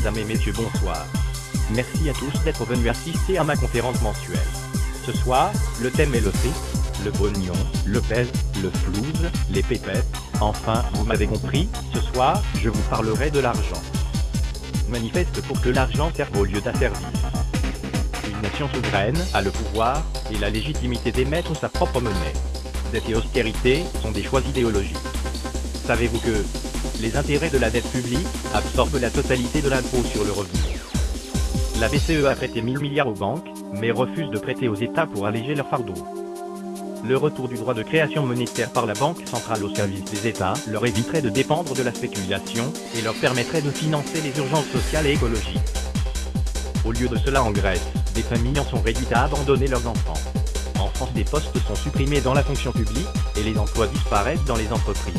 Mesdames et messieurs, bonsoir. Merci à tous d'être venus assister à ma conférence mensuelle. Ce soir, le thème est le fric, le pognon, le pèse, le flouze, les pépettes. Enfin, vous m'avez compris, ce soir, je vous parlerai de l'argent. Manifeste pour que l'argent serve au lieu d'asservir. Une nation souveraine a le pouvoir et la légitimité d'émettre sa propre monnaie. Dette et austérité sont des choix idéologiques. Savez-vous que les intérêts de la dette publique absorbent la totalité de l'impôt sur le revenu? La BCE a prêté 1000 milliards aux banques, mais refuse de prêter aux États pour alléger leur fardeau. Le retour du droit de création monétaire par la Banque centrale au service des États leur éviterait de dépendre de la spéculation et leur permettrait de financer les urgences sociales et écologiques. Au lieu de cela, en Grèce, des familles en sont réduites à abandonner leurs enfants. En France, des postes sont supprimés dans la fonction publique et les emplois disparaissent dans les entreprises.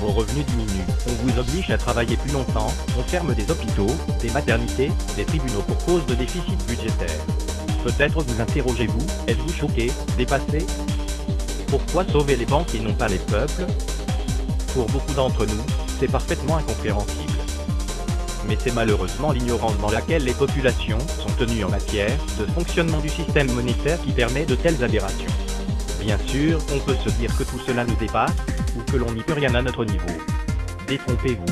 Vos revenus diminuent, on vous oblige à travailler plus longtemps, on ferme des hôpitaux, des maternités, des tribunaux pour cause de déficit budgétaire. Peut-être vous interrogez-vous, êtes-vous choqué, dépassé? Pourquoi sauver les banques et non pas les peuples? Pour beaucoup d'entre nous, c'est parfaitement incompréhensible. Mais c'est malheureusement l'ignorance dans laquelle les populations sont tenues en matière de fonctionnement du système monétaire qui permet de telles aberrations. Bien sûr, on peut se dire que tout cela nous dépasse, ou que l'on n'y peut rien à notre niveau. Détrompez-vous.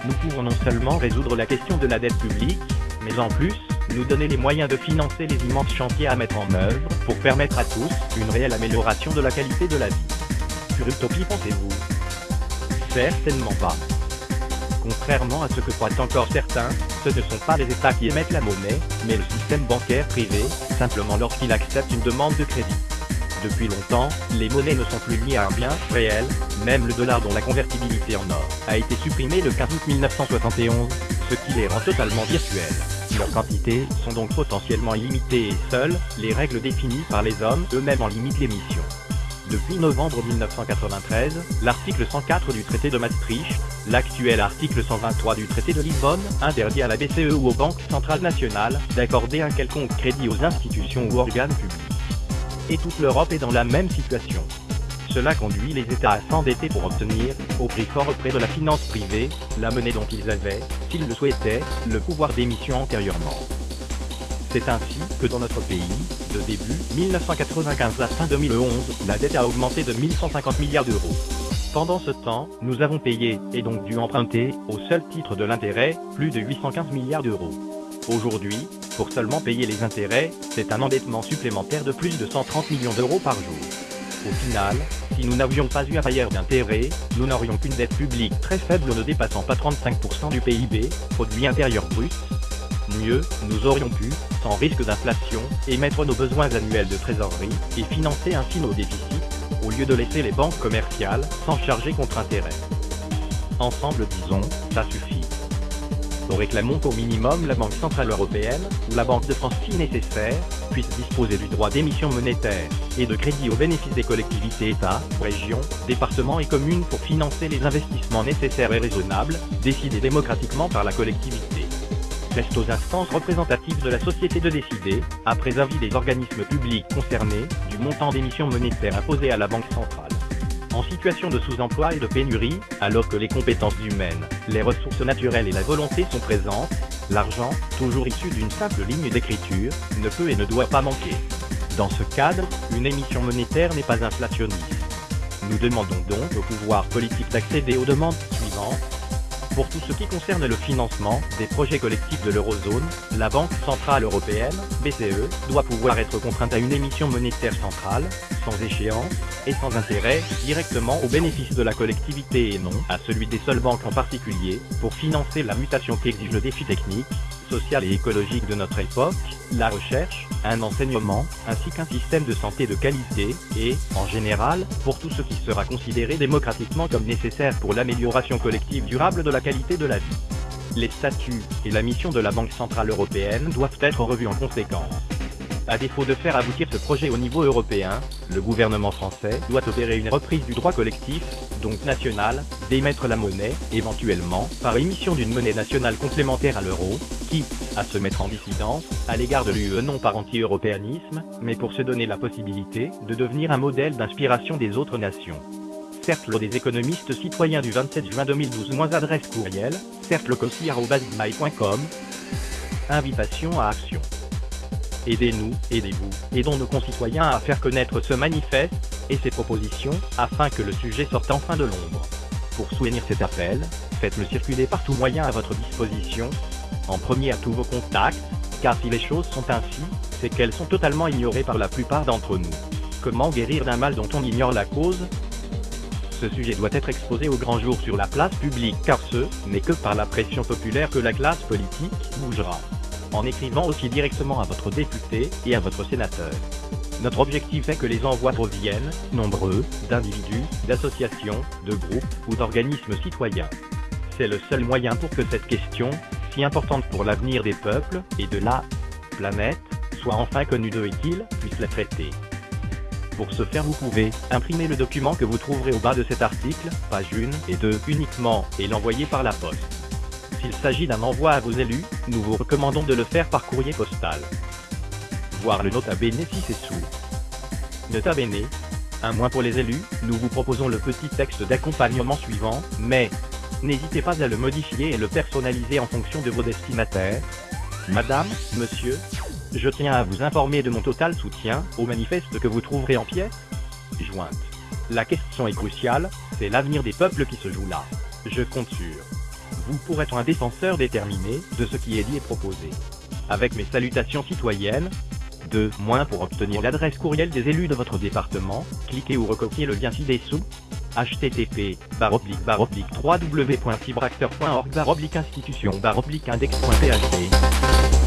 Nous pouvons non seulement résoudre la question de la dette publique, mais en plus, nous donner les moyens de financer les immenses chantiers à mettre en œuvre pour permettre à tous une réelle amélioration de la qualité de la vie. Pure utopie, pensez-vous? Certainement pas. Contrairement à ce que croient encore certains, ce ne sont pas les États qui émettent la monnaie, mais le système bancaire privé, simplement lorsqu'il accepte une demande de crédit. Depuis longtemps, les monnaies ne sont plus liées à un bien réel, même le dollar dont la convertibilité en or a été supprimée le 15 août 1971, ce qui les rend totalement virtuels. Leurs quantités sont donc potentiellement illimitées et seules les règles définies par les hommes eux-mêmes en limitent l'émission. Depuis novembre 1993, l'article 104 du traité de Maastricht, l'actuel article 123 du traité de Lisbonne, interdit à la BCE ou aux banques centrales nationales d'accorder un quelconque crédit aux institutions ou organes publics. Et toute l'Europe est dans la même situation. Cela conduit les États à s'endetter pour obtenir, au prix fort auprès de la finance privée, la monnaie dont ils avaient, s'ils le souhaitaient, le pouvoir d'émission antérieurement. C'est ainsi que dans notre pays, de début 1995 à fin 2011, la dette a augmenté de 1150 milliards d'euros. Pendant ce temps, nous avons payé, et donc dû emprunter, au seul titre de l'intérêt, plus de 815 milliards d'euros. Aujourd'hui, pour seulement payer les intérêts, c'est un endettement supplémentaire de plus de 130 millions d'euros par jour. Au final, si nous n'avions pas eu à payer d'intérêts, nous n'aurions qu'une dette publique très faible ne dépassant pas 35% du PIB, produit intérieur brut. Mieux, nous aurions pu, sans risque d'inflation, émettre nos besoins annuels de trésorerie, et financer ainsi nos déficits, au lieu de laisser les banques commerciales s'en charger contre intérêt. Ensemble, disons, ça suffit. Nous réclamons qu'au minimum la Banque Centrale Européenne, ou la Banque de France si nécessaire, puisse disposer du droit d'émission monétaire, et de crédit au bénéfice des collectivités États, régions, départements et communes pour financer les investissements nécessaires et raisonnables, décidés démocratiquement par la collectivité. Reste aux instances représentatives de la société de décider, après avis des organismes publics concernés, du montant d'émission monétaire imposé à la Banque centrale. En situation de sous-emploi et de pénurie, alors que les compétences humaines, les ressources naturelles et la volonté sont présentes, l'argent, toujours issu d'une simple ligne d'écriture, ne peut et ne doit pas manquer. Dans ce cadre, une émission monétaire n'est pas inflationniste. Nous demandons donc au pouvoir politique d'accéder aux demandes suivantes. Pour tout ce qui concerne le financement des projets collectifs de l'eurozone, la Banque Centrale Européenne, BCE, doit pouvoir être contrainte à une émission monétaire centrale, sans échéance, et sans intérêt, directement au bénéfice de la collectivité et non à celui des seules banques en particulier, pour financer la mutation qu'exige le défi technique, social et écologique de notre époque, la recherche, un enseignement, ainsi qu'un système de santé de qualité, et, en général, pour tout ce qui sera considéré démocratiquement comme nécessaire pour l'amélioration collective durable de la qualité de la vie. Les statuts et la mission de la Banque Centrale Européenne doivent être revus en conséquence. À défaut de faire aboutir ce projet au niveau européen, le gouvernement français doit opérer une reprise du droit collectif, donc national, d'émettre la monnaie, éventuellement, par émission d'une monnaie nationale complémentaire à l'euro, quitte à se mettre en dissidence à l'égard de l'UE non par anti-européanisme, mais pour se donner la possibilité de devenir un modèle d'inspiration des autres nations. Cercle des économistes citoyens du 27 juin 2012 - adresse courriel, cerclecossi@gmail.com. Invitation à action. Aidez-nous, aidez-vous, aidons nos concitoyens à faire connaître ce manifeste et ses propositions, afin que le sujet sorte enfin de l'ombre. Pour soutenir cet appel, faites-le circuler par tout moyen à votre disposition. En premier à tous vos contacts, car si les choses sont ainsi, c'est qu'elles sont totalement ignorées par la plupart d'entre nous. Comment guérir d'un mal dont on ignore la cause? Ce sujet doit être exposé au grand jour sur la place publique, car ce n'est que par la pression populaire que la classe politique bougera. En écrivant aussi directement à votre député et à votre sénateur. Notre objectif est que les envois proviennent, nombreux, d'individus, d'associations, de groupes ou d'organismes citoyens. C'est le seul moyen pour que cette question, si importante pour l'avenir des peuples et de la planète, soit enfin connue d'eux et qu'ils puissent la traiter. Pour ce faire, vous pouvez imprimer le document que vous trouverez au bas de cet article, page 1 et 2 uniquement, et l'envoyer par la poste. S'il s'agit d'un envoi à vos élus, nous vous recommandons de le faire par courrier postal. Voir le Nota Bene si c'est sous. Nota Bene. Un mois pour les élus, nous vous proposons le petit texte d'accompagnement suivant, mais n'hésitez pas à le modifier et le personnaliser en fonction de vos destinataires. Madame, monsieur, je tiens à vous informer de mon total soutien au manifeste que vous trouverez en pièces jointes. La question est cruciale, c'est l'avenir des peuples qui se joue là. Je compte sur vous pour être un défenseur déterminé de ce qui est dit et proposé. Avec mes salutations citoyennes. Pour obtenir l'adresse courriel des élus de votre département, cliquez ou recopiez le lien ci-dessous. http://www.fibracteur.org/institution/index.php